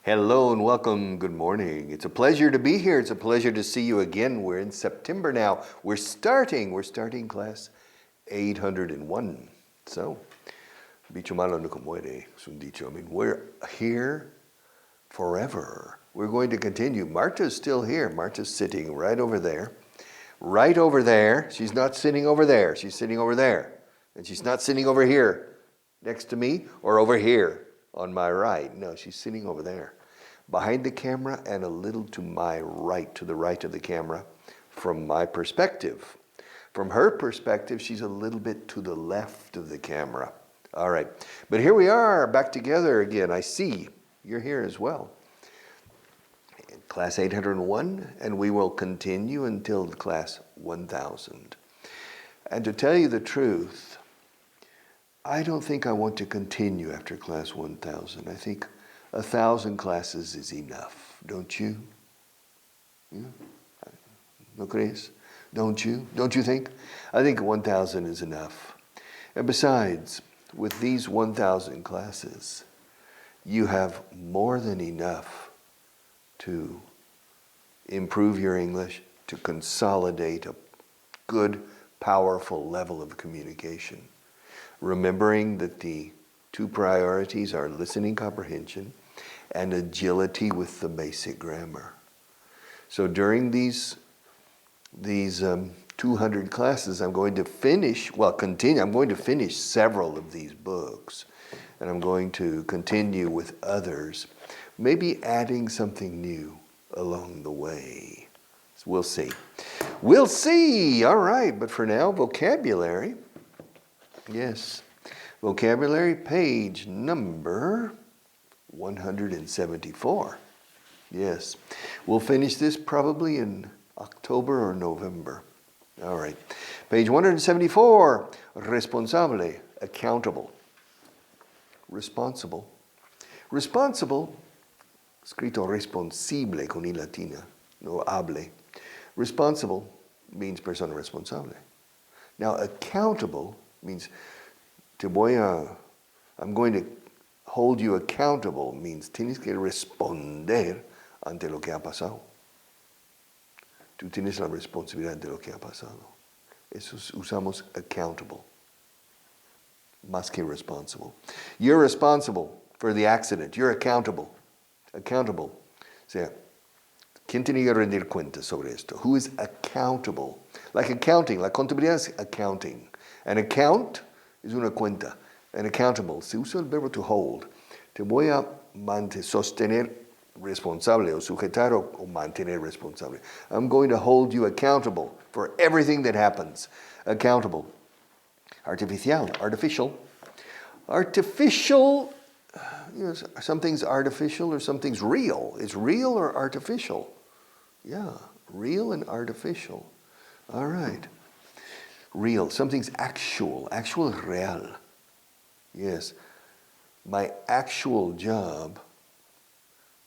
Hello and welcome. Good morning. It's a pleasure to be here. It's a pleasure to see you again. We're in September now. We're starting class 801. So, bicho malo no muere, es un dicho. I mean, we're here forever. We're going to continue. Marta's still here. Marta's sitting right over there. Right over there. She's not sitting over there. She's sitting over there. And she's not sitting over here next to me or over here on my right. No, she's sitting over there, behind the camera and a little to my right, to the right of the camera, from my perspective. From her perspective, she's a little bit to the left of the camera. All right, but here we are, back together again. I see you're here as well. Class 801, and we will continue until class 1000. And to tell you the truth, I don't think I want to continue after class 1000. I think 1,000 classes is enough, don't you? Yeah? ¿No crees? Don't you? Don't you think? I think 1,000 is enough. And besides, with these 1,000 classes, you have more than enough to improve your English, to consolidate a good, powerful level of communication. Remembering that the two priorities are listening comprehension and agility with the basic grammar. So during these 200 classes, I'm going to finish several of these books, and I'm going to continue with others, maybe adding something new along the way. So we'll see. We'll see! All right, but for now, vocabulary. Yes, vocabulary, page number 174. Yes, we'll finish this probably in October or November. All right, page 174, responsable, accountable. Responsible. Responsible, escrito responsable con I latina, no hable. Responsible means persona responsable. Now, accountable means I'm going to hold you accountable, means tienes que responder ante lo que ha pasado. Tú tienes la responsabilidad de lo que ha pasado. Eso usamos accountable, más que responsible. You're responsible for the accident. You're accountable. Accountable. O sea, ¿quién tiene que rendir cuentas sobre esto? Who is accountable? Like accounting, la contabilidad es accounting. An account es una cuenta. An accountable, se usa el verbo to hold. Te voy a sostener responsable o sujetar o mantener responsable. I'm going to hold you accountable for everything that happens. Accountable. Artificial, artificial. Artificial, something's artificial or something's real. It's real or artificial? Yeah, real and artificial. All right. Real, something's actual. Actual is real. Yes. My actual job,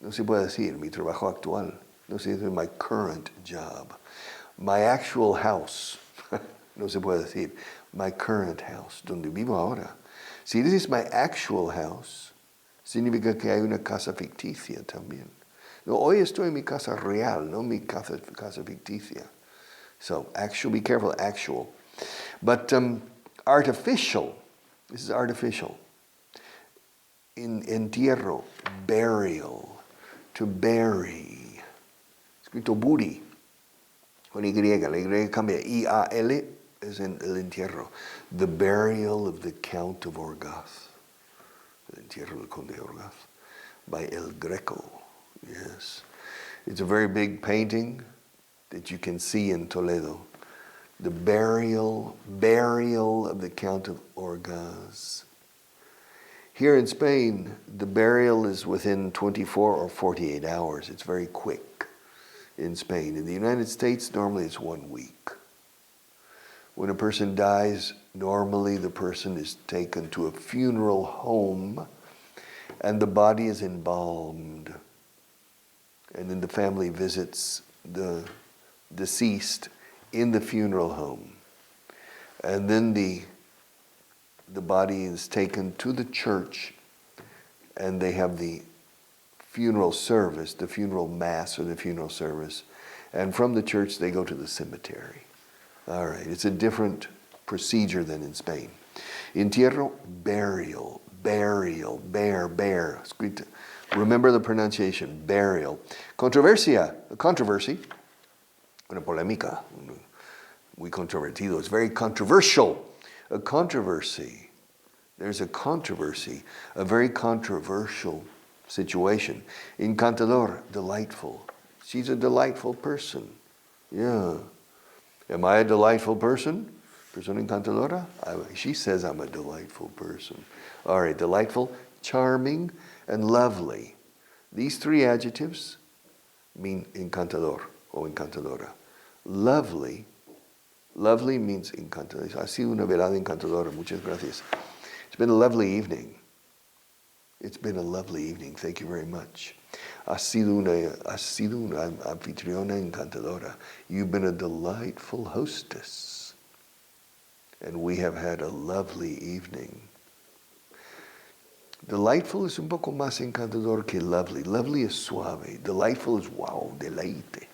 no se puede decir mi trabajo actual. No se dice my current job. My actual house, no se puede decir my current house, donde vivo ahora. Si dices my actual house, significa que hay una casa ficticia también. No, hoy estoy en mi casa real, no mi casa ficticia. So, actual, be careful, actual. But artificial, this is artificial. Entierro, burial, to bury. Escrito buri, con Y, la Y cambia, I-A-L, es en el entierro. The burial of the Count of Orgaz. El entierro del Conde de Orgaz, by El Greco, yes. It's a very big painting that you can see in Toledo. The burial of the Count of Orgaz. Here in Spain, the burial is within 24 or 48 hours. It's very quick in Spain. In the United States, normally it's 1 week. When a person dies, normally the person is taken to a funeral home and the body is embalmed. And then the family visits the deceased in the funeral home. And then the body is taken to the church and they have the funeral service, the funeral mass or the funeral service. And from the church, they go to the cemetery. All right, it's a different procedure than in Spain. Entierro, burial, bear. Remember the pronunciation, burial. Controversia, a controversy, una polémica, muy controvertido. It's very controversial. A controversy. There's a controversy, a very controversial situation. Encantador, delightful. She's a delightful person. Yeah. Am I a delightful person? Persona encantadora? She says I'm a delightful person. All right, delightful, charming, and lovely. These three adjectives mean encantador o encantadora. Lovely means encantador. Ha sido una velada encantadora. Muchas gracias. It's been a lovely evening. It's been a lovely evening. Thank you very much. Ha sido una anfitriona encantadora. You've been a delightful hostess. And we have had a lovely evening. Delightful es un poco más encantador que lovely. Lovely is suave. Delightful is wow, deleite.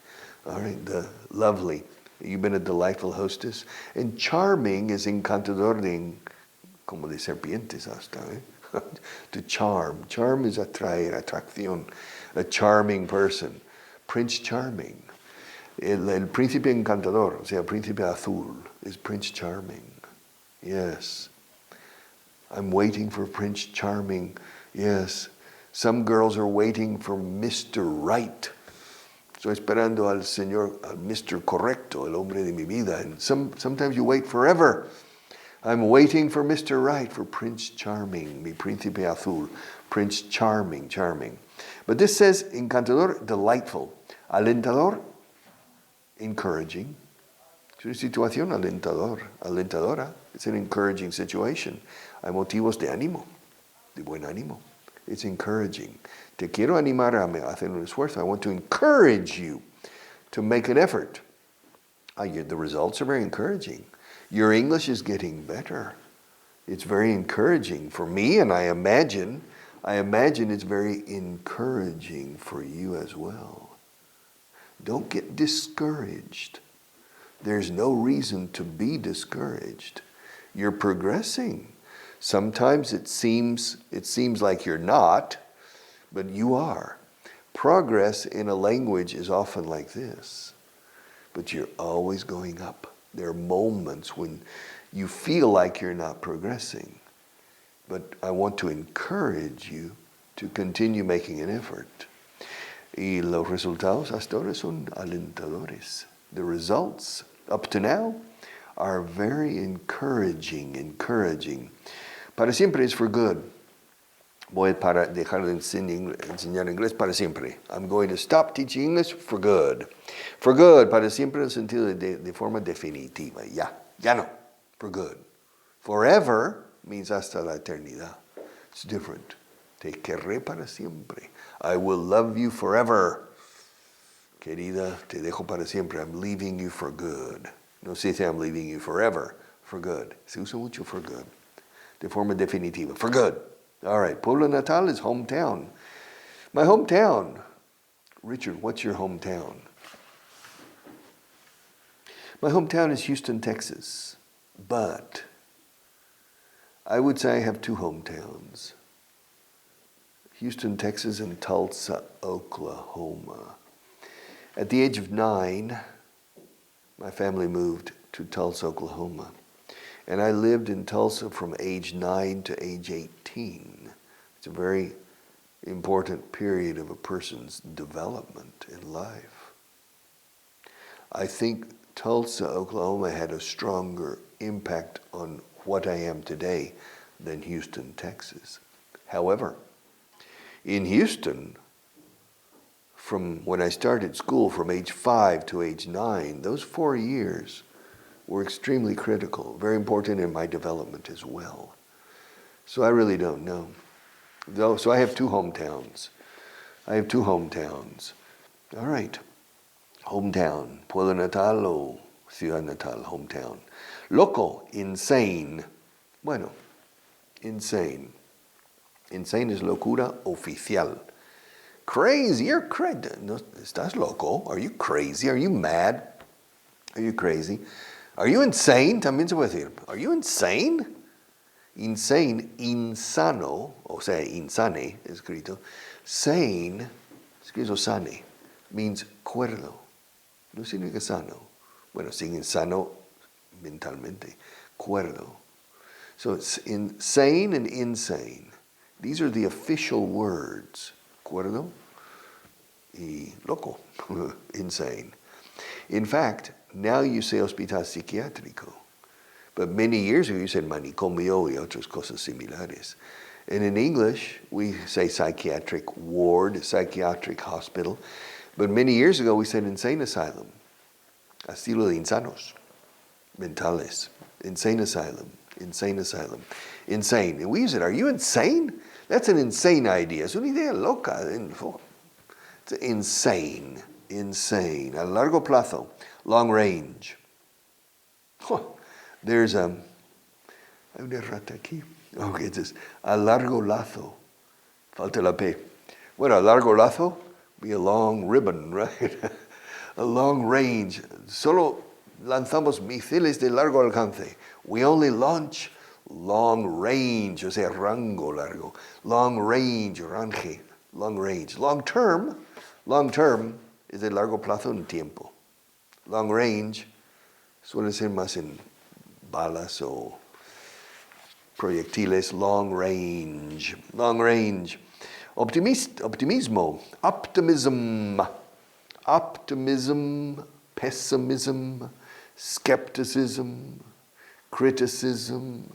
All right, the lovely. You've been a delightful hostess. And charming is encantador de, como de serpientes hasta, eh? To charm. Charm is atraer, atracción. A charming person. Prince Charming. El príncipe encantador, o sea, príncipe azul, is Prince Charming. Yes. I'm waiting for Prince Charming. Yes. Some girls are waiting for Mr. Right. Estoy esperando al señor, al Mr. Correcto, el hombre de mi vida. And sometimes you wait forever. I'm waiting for Mr. Right, for Prince Charming, mi príncipe azul. Prince Charming. But this says encantador, delightful. Alentador, encouraging. Es una situación alentadora. It's an encouraging situation. Hay motivos de ánimo, de buen ánimo. It's encouraging. Te quiero animar a hacer un esfuerzo. I want to encourage you to make an effort. The results are very encouraging. Your English is getting better. It's very encouraging for me, and I imagine it's very encouraging for you as well. Don't get discouraged. There's no reason to be discouraged. You're progressing. Sometimes it seems like you're not, but you are. Progress in a language is often like this, but you're always going up. There are moments when you feel like you're not progressing, but I want to encourage you to continue making an effort. Y los resultados hasta ahora son alentadores. The results up to now are very encouraging. Para siempre is for good. Voy para dejar de enseñar inglés para siempre. I'm going to stop teaching English for good. For good, para siempre en el sentido de forma definitiva. Ya no. For good. Forever means hasta la eternidad. It's different. Te querré para siempre. I will love you forever. Querida, te dejo para siempre. I'm leaving you for good. No se dice I'm leaving you forever. For good. Se usa mucho for good. De forma definitiva. For good. All right. Pueblo natal is hometown. My hometown. Richard, what's your hometown? My hometown is Houston, Texas. But I would say I have two hometowns. Houston, Texas, and Tulsa, Oklahoma. At the age of 9, my family moved to Tulsa, Oklahoma. And I lived in Tulsa from age 9 to age 18. It's a very important period of a person's development in life. I think Tulsa, Oklahoma had a stronger impact on what I am today than Houston, Texas. However, in Houston, from when I started school from age 5 to age 9, those 4 years were extremely critical, very important in my development as well. So I really don't know. So I have two hometowns. All right. Hometown, pueblo natal o ciudad natal, hometown. Loco, insane. Bueno, insane. Insane es locura oficial. Crazy, you're crazy. No, estás loco. Are you crazy? Are you mad? Are you crazy? Are you insane? También se puede decir. Are you insane? Insane, insano, o sea, insane, escrito. Sane, escrito sane, means cuerdo. No significa sano. Bueno, significa sano mentalmente. Cuerdo. So it's insane and insane. These are the official words. Cuerdo y loco. Insane. In fact, now you say hospital psiquiátrico. But many years ago you said manicomio y otras cosas similares. And in English, we say psychiatric ward, psychiatric hospital. But many years ago we said insane asylum. Asilo de insanos. Mentales. Insane asylum. Insane asylum. Insane. And we use it. Are you insane? That's an insane idea. Es una idea loca. It's insane. Insane. A largo plazo. Long range. There's hay una rata aquí. Okay, it says a largo lazo. Falta la P. Bueno, a largo lazo, be a long ribbon, right? A long range. Solo lanzamos misiles de largo alcance. We only launch long range, o sea, rango largo. Long range, range, long range. Long term es de largo plazo en tiempo. Long range suele ser más en balas o proyectiles. Long range. Long range. Optimismo. Optimism. Optimism. Pessimism. Skepticism. Criticism.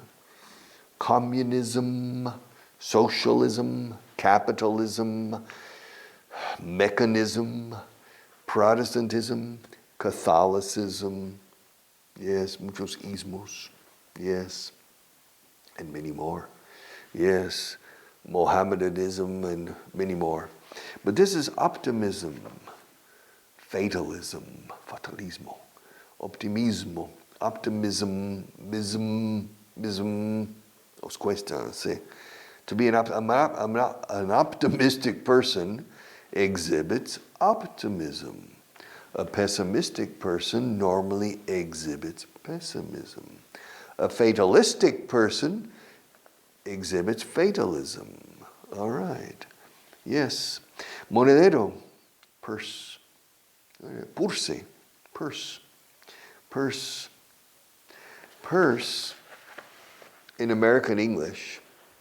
Communism. Socialism. Capitalism. Mechanism. Protestantism. Catholicism. Yes, muchos ismos. Yes. And many more. Yes. Mohammedanism and many more. But this is optimism. Fatalism. Fatalismo. Optimismo. Optimism. Mism. Os cuesta, sí. To be an optimistic person exhibits optimism. A pessimistic person normally exhibits pessimism. A fatalistic person exhibits fatalism. All right. Yes. Monedero. Purse. Purse. Purse. Purse. Purse in American English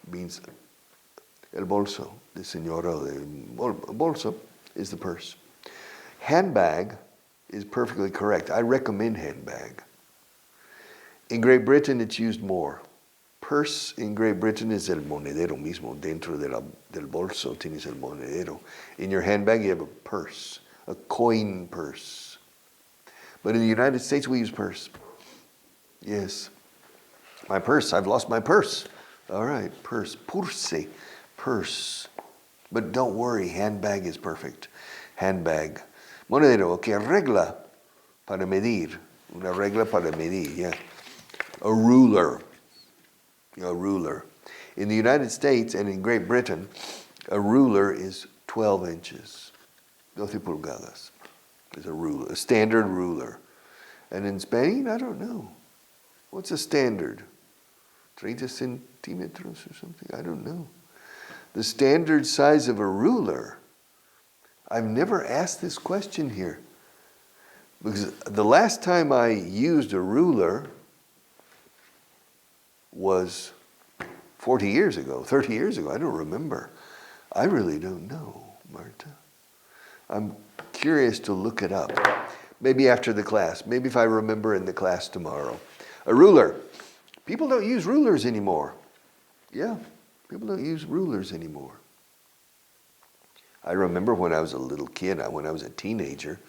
means el bolso. The señora del bolso is the purse. Handbag is perfectly correct. I recommend handbag. In Great Britain, it's used more. Purse in Great Britain is el monedero mismo. Dentro del bolso tienes el monedero. In your handbag, you have a purse, a coin purse. But in the United States, we use purse. Yes. My purse. I've lost my purse. All right. Purse. Purse. Purse. But don't worry. Handbag is perfect. Handbag. Monedero. Okay. Regla para medir. Una regla para medir. Yeah. A ruler. A ruler. In the United States and in Great Britain, a ruler is 12 inches. 12 pulgadas is a ruler, a standard ruler. And in Spain, I don't know. What's a standard? 30 centímetros or something? I don't know. The standard size of a ruler. I've never asked this question here. Because the last time I used a ruler was 40 years ago, 30 years ago. I don't remember. I really don't know, Marta. I'm curious to look it up. Maybe after the class. Maybe if I remember in the class tomorrow. A ruler. People don't use rulers anymore. Yeah, people don't use rulers anymore. I remember when I was a little kid, when I was a teenager,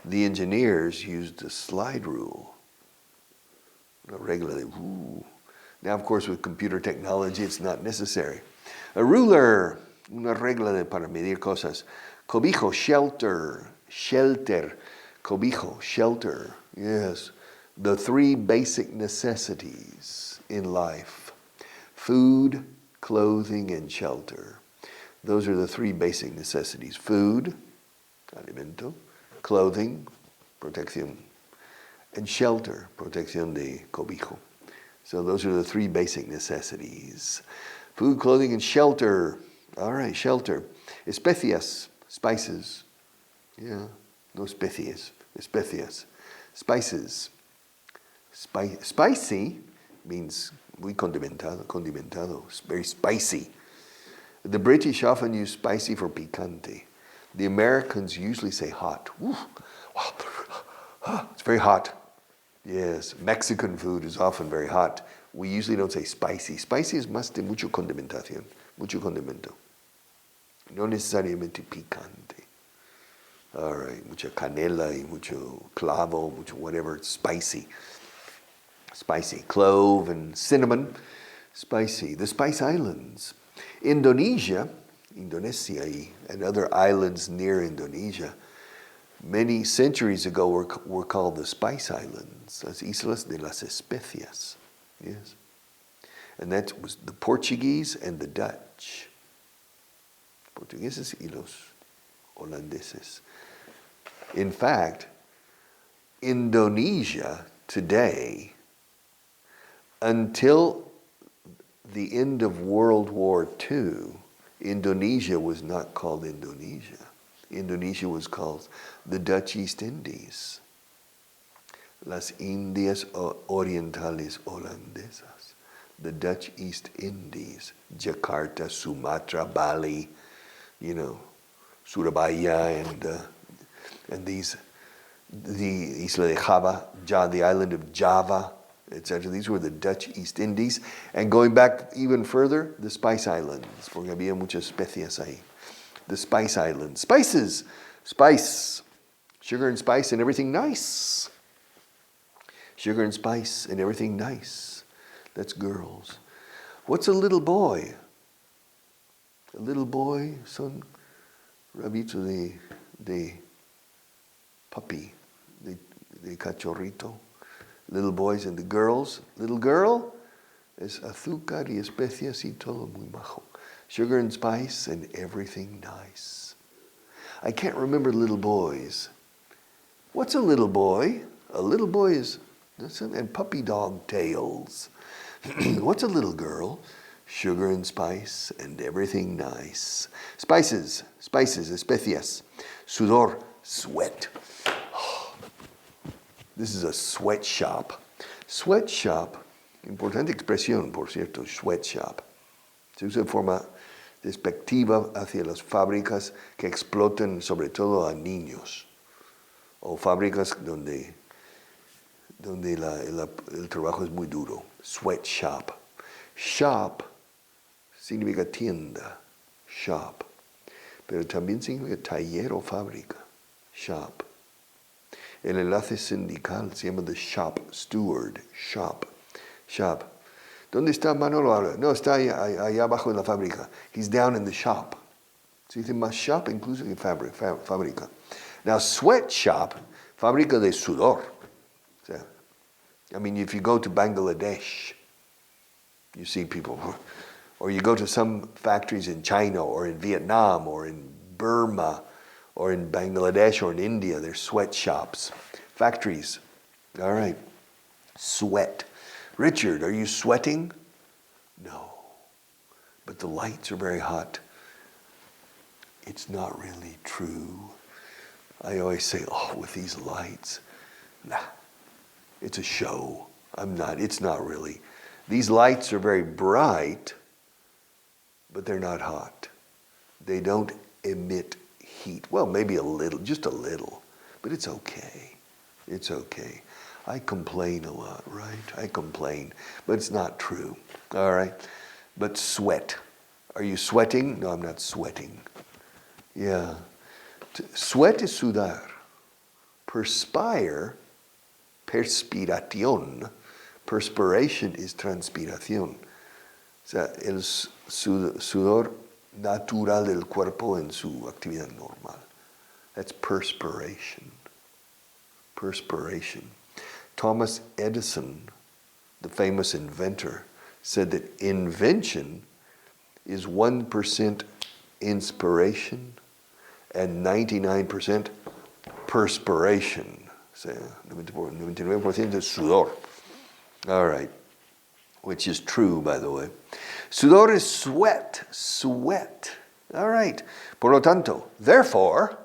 the engineers used a slide rule. Regularly. Ooh. Now, of course, with computer technology, it's not necessary. A ruler, una regla para medir cosas. Cobijo, shelter, shelter. Cobijo, shelter. Yes. The three basic necessities in life. Food, clothing, and shelter. Those are the three basic necessities. Food, alimento, clothing, protección, and shelter, protección de cobijo. So those are the three basic necessities. Food, clothing, and shelter. All right, shelter. Especias, spices. Yeah, no especies, especias. Spices. Spicy means muy condimentado, very spicy. The British often use spicy for picante. The Americans usually say hot. Ooh, wow, it's very hot. Yes, Mexican food is often very hot. We usually don't say spicy. Spicy is más de mucho condimentación, mucho condimento. No necesariamente picante. All right, mucha canela y mucho clavo, mucho whatever, it's spicy. Spicy. Clove and cinnamon, spicy. The Spice Islands. Indonesia and other islands near Indonesia, many centuries ago were called the Spice Islands, las Islas de las Especias. Yes. And that was the Portuguese and the Dutch. Portugueses y los holandeses. In fact, Indonesia today, until the end of World War II, Indonesia was not called Indonesia. Indonesia was called the Dutch East Indies. Las Indias Orientales Holandesas. The Dutch East Indies. Jakarta, Sumatra, Bali, Surabaya, and these, the Isla de Java, the island of Java, etc. These were the Dutch East Indies. And going back even further, the Spice Islands, porque había muchas especias ahí. The Spice Islands. Spices, spice, sugar and spice and everything nice. Sugar and spice and everything nice. That's girls. What's a little boy? A little boy, son, rabito de puppy, de cachorrito. Little boys and the girls. Little girl es azúcar y especias y todo muy majo. Sugar and spice and everything nice. I can't remember little boys. What's a little boy? A little boy is, and puppy dog tails. What's a little girl? Sugar and spice and everything nice. Spices, especias. Sudor, sweat. This is a sweatshop. Sweatshop, importante expresión, por cierto, sweatshop. Se usa de forma despectiva hacia las fábricas que explotan sobre todo a niños, o fábricas donde el trabajo es muy duro. Sweatshop. Shop significa tienda, shop, pero también significa taller o fábrica, shop. El enlace sindical se llama the shop steward, shop. ¿Dónde está Manolo ahora? No, está allá abajo en la fábrica. He's down in the shop. Se dice más shop incluso que fábrica. Now, sweatshop, fábrica de sudor. O sea, if you go to Bangladesh, you see people, or you go to some factories in China or in Vietnam or in Burma or in Bangladesh or in India, there's sweatshops, factories. All right, sweat. Richard, are you sweating? No, but the lights are very hot. It's not really true. I always say, with these lights, nah, it's a show. It's not really. These lights are very bright, but they're not hot. They don't emit heat. Well, maybe a little, just a little, but it's okay. It's okay. I complain a lot, right? I complain, but it's not true, all right? But sweat. Are you sweating? No, I'm not sweating. Yeah. Sweat is sudar. Perspire, perspiración. Perspiration is transpiración. O sea, el sudor natural del cuerpo en su actividad normal. That's perspiration. Perspiration. Thomas Edison, the famous inventor, said that invention is 1% inspiration, and 99% perspiration. O sea, 99% es sudor. All right. Which is true, by the way. Sudor is sweat. Sweat. All right. Por lo tanto, therefore,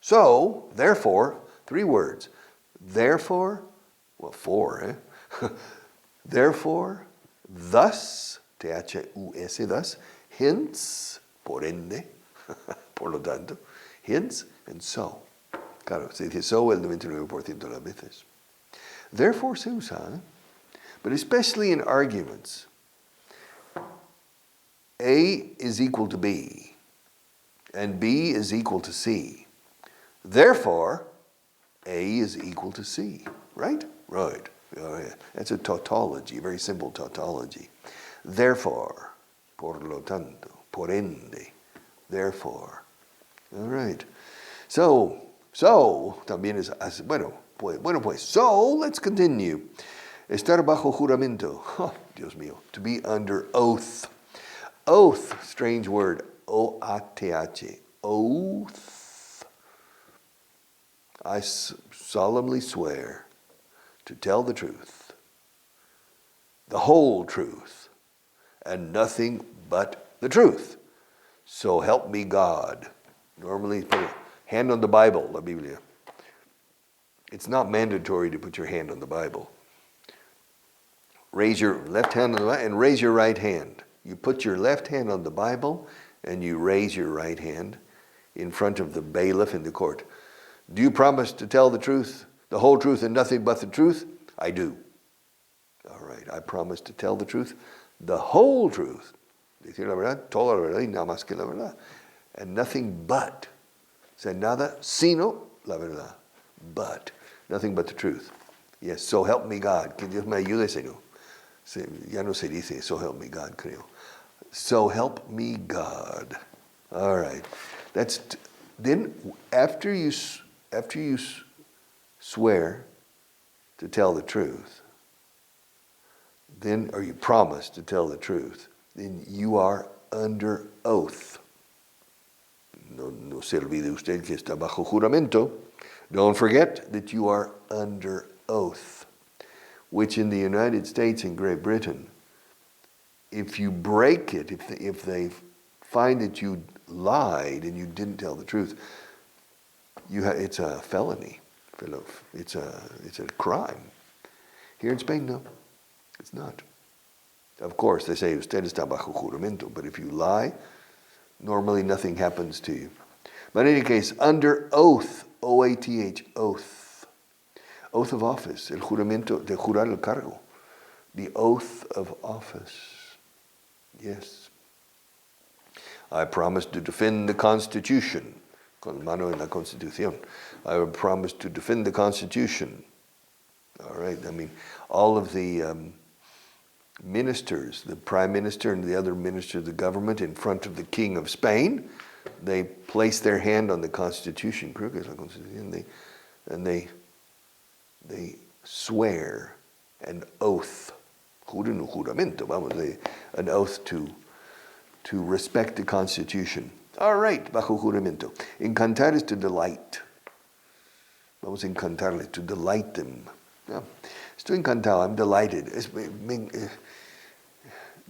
so, therefore, 3 words. Therefore, well, 4, Therefore, thus, T-H-U-S, thus, hence, por ende, por lo tanto, hence, and so. Claro, se dice so el 99% de las veces. Therefore se usa, but especially in arguments. A is equal to B, and B is equal to C. Therefore, A is equal to C, right? Right. Oh, yeah. That's a tautology, a very simple tautology. Therefore, por lo tanto, por ende, therefore. All right. So, también es, bueno, pues, so, let's continue. Estar bajo juramento. Oh, Dios mío. To be under oath. Oath, strange word. O-A-T-H. Oath. I solemnly swear to tell the truth, the whole truth, and nothing but the truth. So help me God. Normally, put a hand on the Bible, la Biblia. It's not mandatory to put your hand on the Bible. Raise your left hand on the Bible and raise your right hand. You put your left hand on the Bible and you raise your right hand in front of the bailiff in the court. Do you promise to tell the truth, the whole truth, and nothing but the truth? I do. All right, I promise to tell the truth, the whole truth. Decir la verdad, toda la verdad y nada más que la verdad. And nothing but. O sea, nada sino la verdad. But. Nothing but the truth. Yes, so help me God. Que Dios me ayude, Señor. Ya no se dice, so help me God, creo. So help me God. All right. Then after you swear to tell the truth, then, or you promise to tell the truth, then you are under oath. No se olvide usted que está bajo juramento. Don't forget that you are under oath, which in the United States and Great Britain, if you break it, if they find that you lied and you didn't tell the truth, it's a felony. It's a crime. Here in Spain, no, it's not. Of course, they say usted está bajo juramento, but if you lie, normally nothing happens to you. But in any case, under oath, O-A-T-H, oath. Oath of office, el juramento de jurar el cargo. The oath of office. Yes. I promise to defend the Constitution. Con mano en la Constitución. I promise to defend the Constitution. All right, I mean, all of the ministers, the Prime Minister and the other ministers of the government in front of the King of Spain, they place their hand on the Constitution, creo que es la Constitución, and they swear an oath, juramento, an oath to respect the Constitution. All right, bajo juramento. Encantar is to delight. Vamos a encantarle, to delight them. Yeah. Estoy encantado, I'm delighted.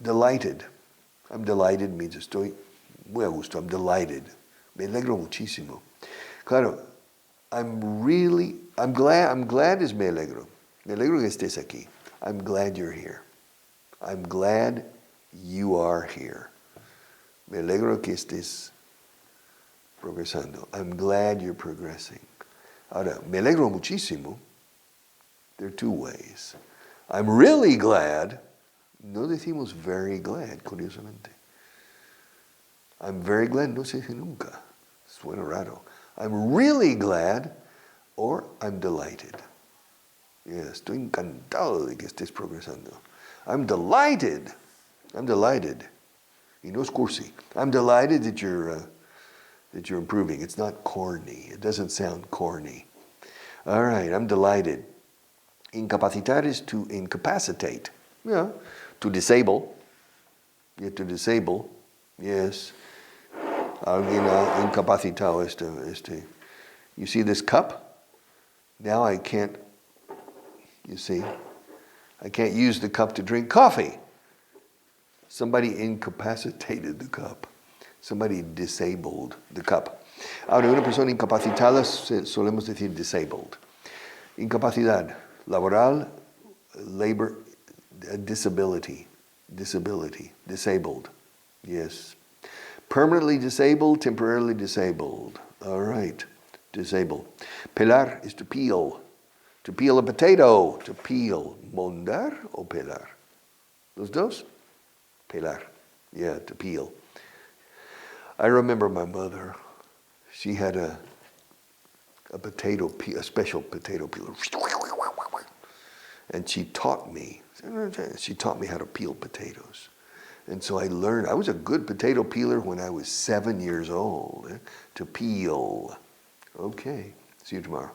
Delighted. I'm delighted means estoy muy a gusto, I'm delighted. Me alegro muchísimo. Claro, I'm glad es me alegro. Me alegro que estés aquí. I'm glad you're here. I'm glad you are here. Me alegro que estés progresando. I'm glad you're progressing. Ahora, me alegro muchísimo. There are 2 ways. I'm really glad. No decimos very glad, curiosamente. I'm very glad, no se dice nunca. Suena raro. I'm really glad, or I'm delighted. Yes, estoy encantado de que estés progresando. I'm delighted. Y no es cursi. I'm delighted that you're improving. It's not corny. It doesn't sound corny. All right, I'm delighted. Incapacitar is to incapacitate. Yeah, to disable. You have to disable. Yes. Alguien ha incapacitado You see this cup? Now I can't, you see, I can't use the cup to drink coffee. Somebody incapacitated the cup. Somebody disabled the cup. Ahora, una persona incapacitada solemos decir disabled. Incapacidad laboral, labor, disability, disabled. Yes. Permanently disabled, temporarily disabled. All right, disabled. Pelar is to peel. To peel a potato. To peel. Mondar o pelar? Los dos? Pelar. Yeah, to peel. I remember my mother. She had a special potato peeler. And she taught me how to peel potatoes. And so I learned, I was a good potato peeler when I was 7 years old, to peel. Okay, see you tomorrow.